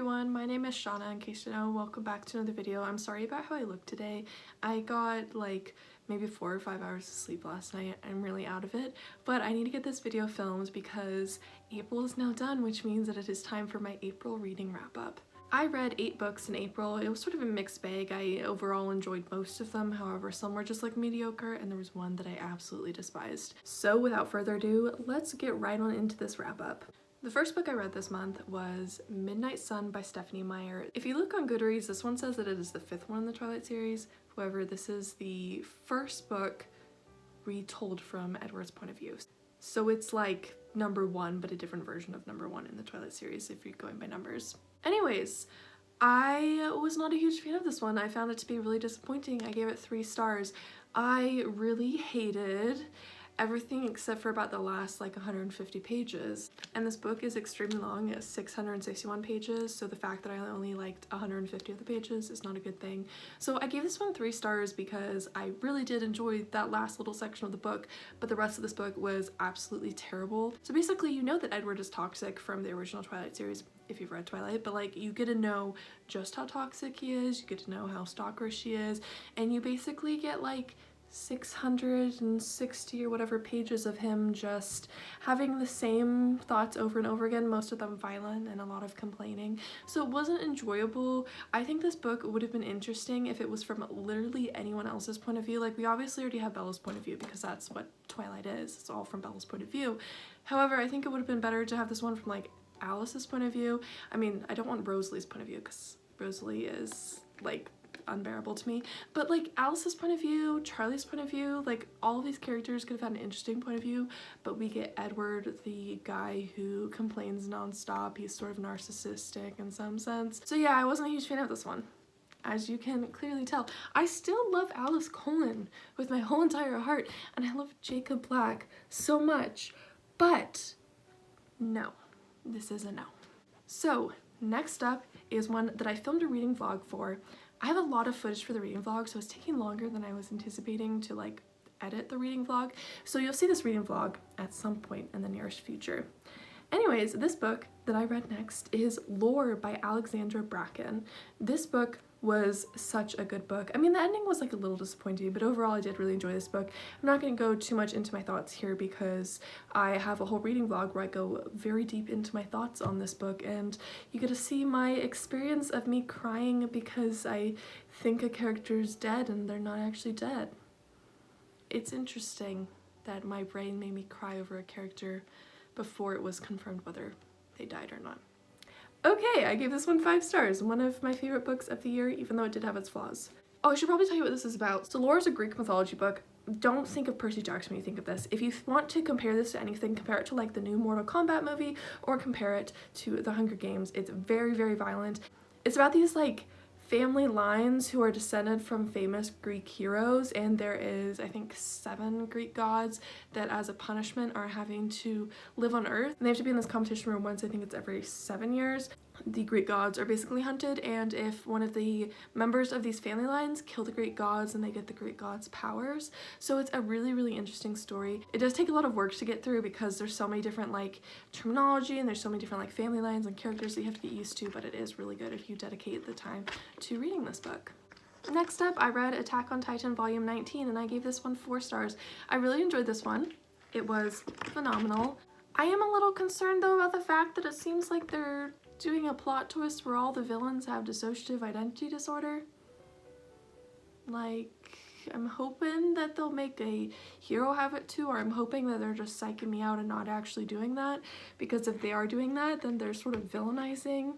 everyone, my name is Shauna. In case you know, welcome back to another video. I'm sorry about how I look today. I got like maybe 4 or 5 hours of sleep last night. I'm really out of it, but I need to get this video filmed because April is now done, which means that it is time for my April reading wrap up. I read 8 books in April. It was sort of a mixed bag. I overall enjoyed most of them, however some were just like mediocre and there was one that I absolutely despised. So without further ado, let's get right on into this wrap up. The first book I read this month was Midnight Sun by Stephenie Meyer. If you look on Goodreads, this one says that it is the 5th one in the Twilight series. However, this is the first book retold from Edward's point of view. So it's like number 1, but a different version of number 1 in the Twilight series if you're going by numbers. Anyways, I was not a huge fan of this one. I found it to be really disappointing. I gave it 3 stars. I really hated everything except for about the last like 150 pages. And this book is extremely long. It's 661 pages, so the fact that I only liked 150 of the pages is not a good thing. So I gave this one 3 stars because I really did enjoy that last little section of the book, but the rest of this book was absolutely terrible. So basically, you know that Edward is toxic from the original Twilight series if you've read Twilight, but like you get to know just how toxic he is, you get to know how stalkerish she is, and you basically get like 660 or whatever pages of him just having the same thoughts over and over again, most of them violent and a lot of complaining. So it wasn't enjoyable. I think this book would have been interesting if it was from literally anyone else's point of view. Like, we obviously already have Bella's point of view because that's what Twilight is. It's all from Bella's point of view. However, I think it would have been better to have this one from like Alice's point of view. I mean, I don't want Rosalie's point of view because Rosalie is like unbearable to me, but like Alice's point of view, Charlie's point of view, like all of these characters could have had an interesting point of view, but we get Edward, the guy who complains nonstop. He's sort of narcissistic in some sense. So yeah, I wasn't a huge fan of this one, as you can clearly tell. I still love Alice Cullen with my whole entire heart, and I love Jacob Black so much, but no, this is a no. So next up is one that I filmed a reading vlog for. I have a lot of footage for the reading vlog, so it's taking longer than I was anticipating to like edit the reading vlog. So you'll see this reading vlog at some point in the nearest future. Anyways, this book that I read next is Lore by Alexandra Bracken. This book was such a good book. I mean, the ending was like a little disappointing, but overall I did really enjoy this book. I'm not going to go too much into my thoughts here because I have a whole reading vlog where I go very deep into my thoughts on this book, and you get to see my experience of me crying because I think a character's dead and they're not actually dead. It's interesting that my brain made me cry over a character before it was confirmed whether they died or not. Okay, I gave this one 5 stars, one of my favorite books of the year, even though it did have its flaws. Oh, I should probably tell you what this is about. So Lore is a Greek mythology book. Don't think of Percy Jackson when you think of this. If you want to compare this to anything, compare it to like the new Mortal Kombat movie or compare it to The Hunger Games. It's very, very violent. It's about these like family lines who are descended from famous Greek heroes, and there is, I think, 7 Greek gods that as a punishment are having to live on Earth. And they have to be in this competition room once, I think it's every 7 years. The Greek gods are basically hunted, and if one of the members of these family lines kill the Greek gods, then they get the Greek gods' powers. So it's a really, really interesting story. It does take a lot of work to get through because there's so many different like terminology and there's so many different like family lines and characters that you have to get used to, but it is really good if you dedicate the time to reading this book. Next up, I read Attack on Titan Volume 19, and I gave this one 4 stars. I really enjoyed this one. It was phenomenal. I am a little concerned though about the fact that it seems like they're doing a plot twist where all the villains have dissociative identity disorder. Like, I'm hoping that they'll make a hero have it too, or I'm hoping that they're just psyching me out and not actually doing that, because if they are doing that, then they're sort of villainizing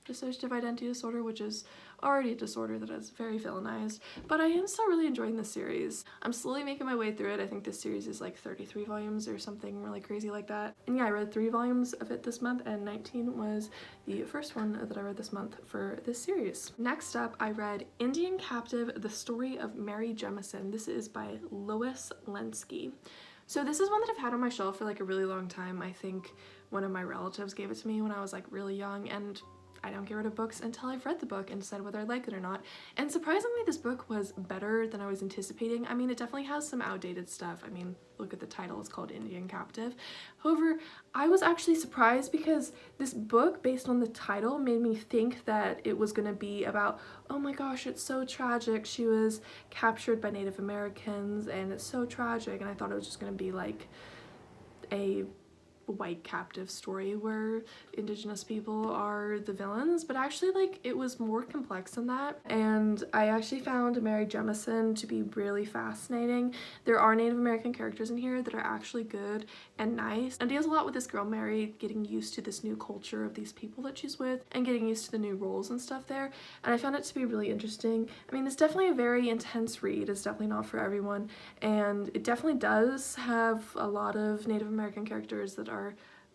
dissociative identity disorder, which is already a disorder that is very villainized. But I am still really enjoying this series. I'm slowly making my way through it. I think this series is like 33 volumes or something really crazy like that. And yeah, I read 3 volumes of it this month, and 19 was the first one that I read this month for this series. Next up, I read Indian Captive, The Story of Mary Jemison. This is by Lois Lenski. So this is one that I've had on my shelf for like a really long time. I think one of my relatives gave it to me when I was like really young, and I don't get rid of books until I've read the book and decide whether I like it or not. And surprisingly, this book was better than I was anticipating. I mean, it definitely has some outdated stuff. I mean, look at the title, it's called Indian Captive. However, I was actually surprised because this book, based on the title, made me think that it was going to be about, oh my gosh, it's so tragic, she was captured by Native Americans and it's so tragic, and I thought it was just going to be like a white captive story where indigenous people are the villains, but actually like it was more complex than that. And I actually found Mary Jemison to be really fascinating. There are Native American characters in here that are actually good and nice, and deals a lot with this girl Mary getting used to this new culture of these people that she's with and getting used to the new roles and stuff there, and I found it to be really interesting. I mean, it's definitely a very intense read. It's definitely not for everyone, and it definitely does have a lot of Native American characters that are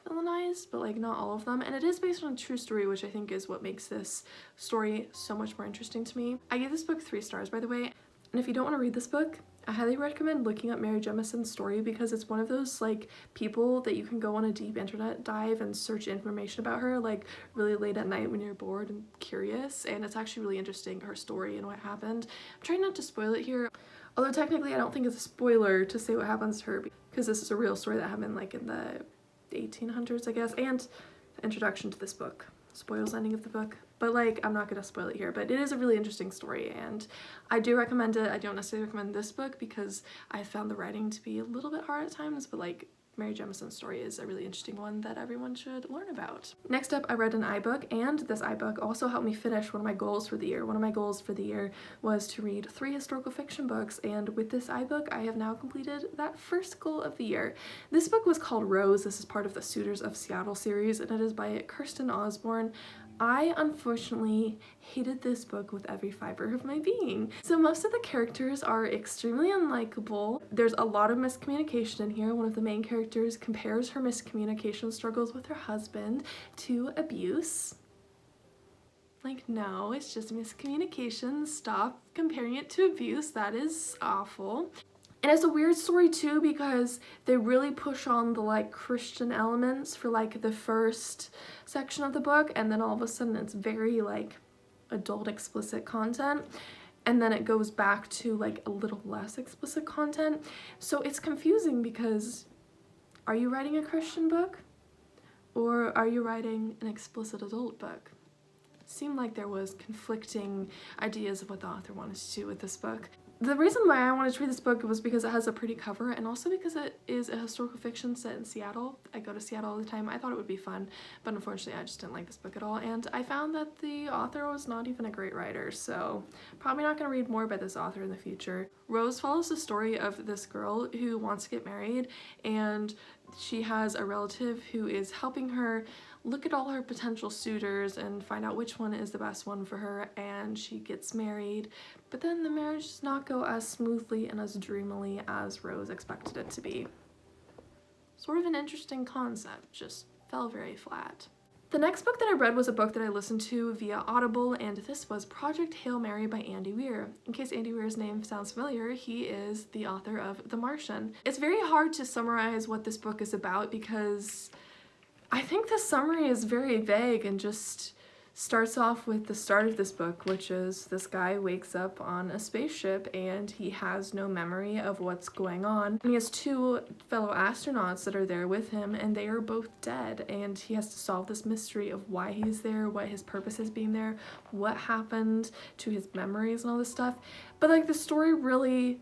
villainized, but like not all of them, and it is based on a true story, which I think is what makes this story so much more interesting to me. I gave this book 3 stars, by the way, and if you don't want to read this book, I highly recommend looking up Mary Jemison's story, because it's one of those like people that you can go on a deep internet dive and search information about her like really late at night when you're bored and curious, and it's actually really interesting, her story and what happened. I'm trying not to spoil it here, although technically I don't think it's a spoiler to say what happens to her, because this is a real story that happened like in the 1800s, I guess, and the introduction to this book spoils the ending of the book, but like I'm not gonna spoil it here. But it is a really interesting story and I do recommend it. I don't necessarily recommend this book because I found the writing to be a little bit hard at times, but like Mary Jemison's story is a really interesting one that everyone should learn about. Next up, I read an iBook, and this iBook also helped me finish one of my goals for the year. One of my goals for the year was to read 3 historical fiction books, and with this iBook, I have now completed that first goal of the year. This book was called Rose. This is part of the Suitors of Seattle series, and it is by Kirsten Osborne. I unfortunately hated this book with every fiber of my being. So most of the characters are extremely unlikable. There's a lot of miscommunication in here. One of the main characters compares her miscommunication struggles with her husband to abuse. Like, no, it's just miscommunication. Stop comparing it to abuse. That is awful. And it's a weird story too, because they really push on the like Christian elements for like the first section of the book, and then all of a sudden it's very like adult explicit content, and then it goes back to like a little less explicit content. So it's confusing, because are you writing a Christian book or are you writing an explicit adult book? It seemed like there was conflicting ideas of what the author wanted to do with this book. The reason why I wanted to read this book was because it has a pretty cover, and also because it is a historical fiction set in Seattle. I go to Seattle all the time. I thought it would be fun, but unfortunately I just didn't like this book at all, and I found that the author was not even a great writer, so probably not going to read more by this author in the future. Rose follows the story of this girl who wants to get married, and she has a relative who is helping her look at all her potential suitors and find out which one is the best one for her, and she gets married, but then the marriage does not go as smoothly and as dreamily as Rose expected it to be. Sort of an interesting concept, just fell very flat. The next book that I read was a book that I listened to via Audible, and this was Project Hail Mary by Andy Weir. In case Andy Weir's name sounds familiar, he is the author of The Martian. It's very hard to summarize what this book is about, because I think the summary is very vague and just starts off with the start of this book, which is this guy wakes up on a spaceship and he has no memory of what's going on. And he has 2 fellow astronauts that are there with him, and they are both dead, and he has to solve this mystery of why he's there, what his purpose is being there, what happened to his memories and all this stuff. But like the story really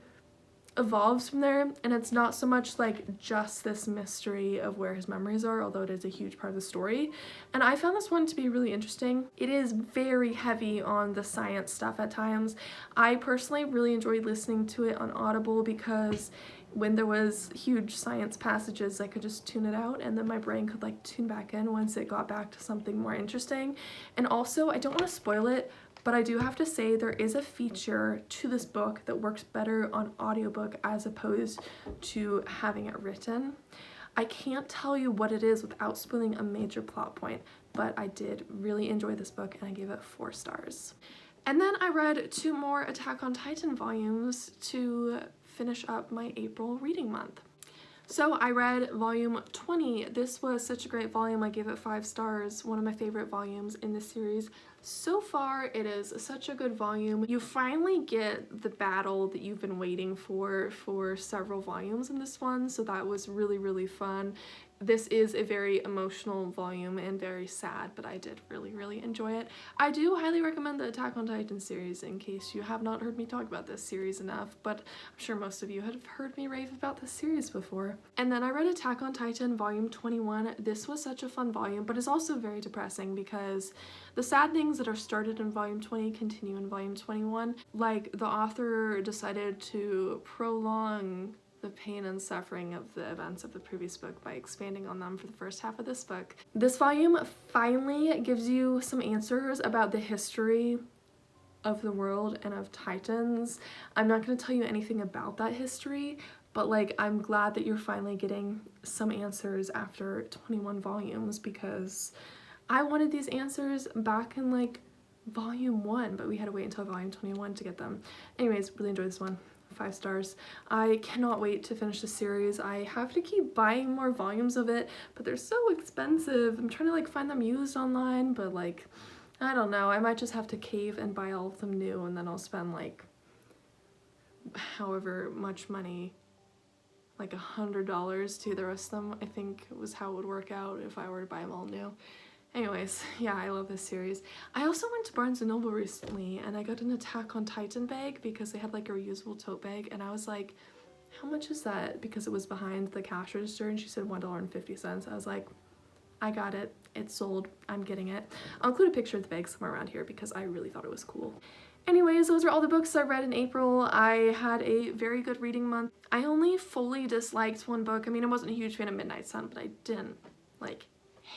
evolves from there, and it's not so much like just this mystery of where his memories are, although it is a huge part of the story. And I found this one to be really interesting. It is very heavy on the science stuff at times. I personally really enjoyed listening to it on Audible, because when there was huge science passages, I could just tune it out, and then my brain could like tune back in once it got back to something more interesting. And also, I don't want to spoil it, but I do have to say there is a feature to this book that works better on audiobook as opposed to having it written. I can't tell you what it is without spoiling a major plot point, but I did really enjoy this book and I gave it 4 stars. And then I read 2 more Attack on Titan volumes to finish up my April reading month. So I read volume 20. This was such a great volume. I gave it 5 stars. One of my favorite volumes in this series. So far, it is such a good volume. You finally get the battle that you've been waiting for several volumes in this one, so that was really, really fun. This is a very emotional volume and very sad, but I did really, really enjoy it. I do highly recommend the Attack on Titan series in case you have not heard me talk about this series enough, but I'm sure most of you have heard me rave about this series before. And then I read Attack on Titan volume 21. This was such a fun volume, but it's also very depressing because the sad things that are started in volume 20 continue in volume 21. Like, the author decided to prolong the pain and suffering of the events of the previous book by expanding on them for the first half of this book. This volume finally gives you some answers about the history of the world and of Titans. I'm not going to tell you anything about that history, but like, I'm glad that you're finally getting some answers after 21 volumes, because I wanted these answers back in like volume 1, but we had to wait until volume 21 to get them. Anyways, really enjoyed this one. 5 stars. I cannot wait to finish the series. I have to keep buying more volumes of it, but they're so expensive. I'm trying to like find them used online, but like, I don't know. I might just have to cave and buy all of them new, and then I'll spend like however much money, like $100 to the rest of them, I think was how it would work out if I were to buy them all new. Anyways, yeah, I love this series. I also went to Barnes & Noble recently and I got an Attack on Titan bag because they had like a reusable tote bag, and I was like, how much is that? Because it was behind the cash register and she said $1.50. I was like, I got it. It's sold. I'm getting it. I'll include a picture of the bag somewhere around here because I really thought it was cool. Anyways, those are all the books I read in April. I had a very good reading month. I only fully disliked one book. I mean, I wasn't a huge fan of Midnight Sun, but I didn't like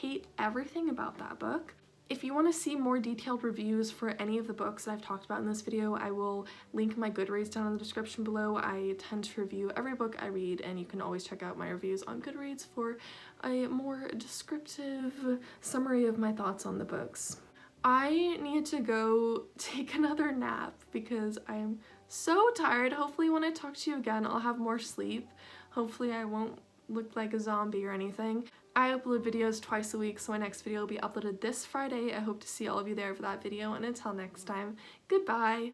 hate everything about that book. If you want to see more detailed reviews for any of the books that I've talked about in this video, I will link my Goodreads down in the description below. I tend to review every book I read, and you can always check out my reviews on Goodreads for a more descriptive summary of my thoughts on the books. I need to go take another nap because I'm so tired. Hopefully when I talk to you again, I'll have more sleep. Hopefully I won't look like a zombie or anything. I upload videos twice a week, so my next video will be uploaded this Friday. I hope to see all of you there for that video, and until next time, goodbye!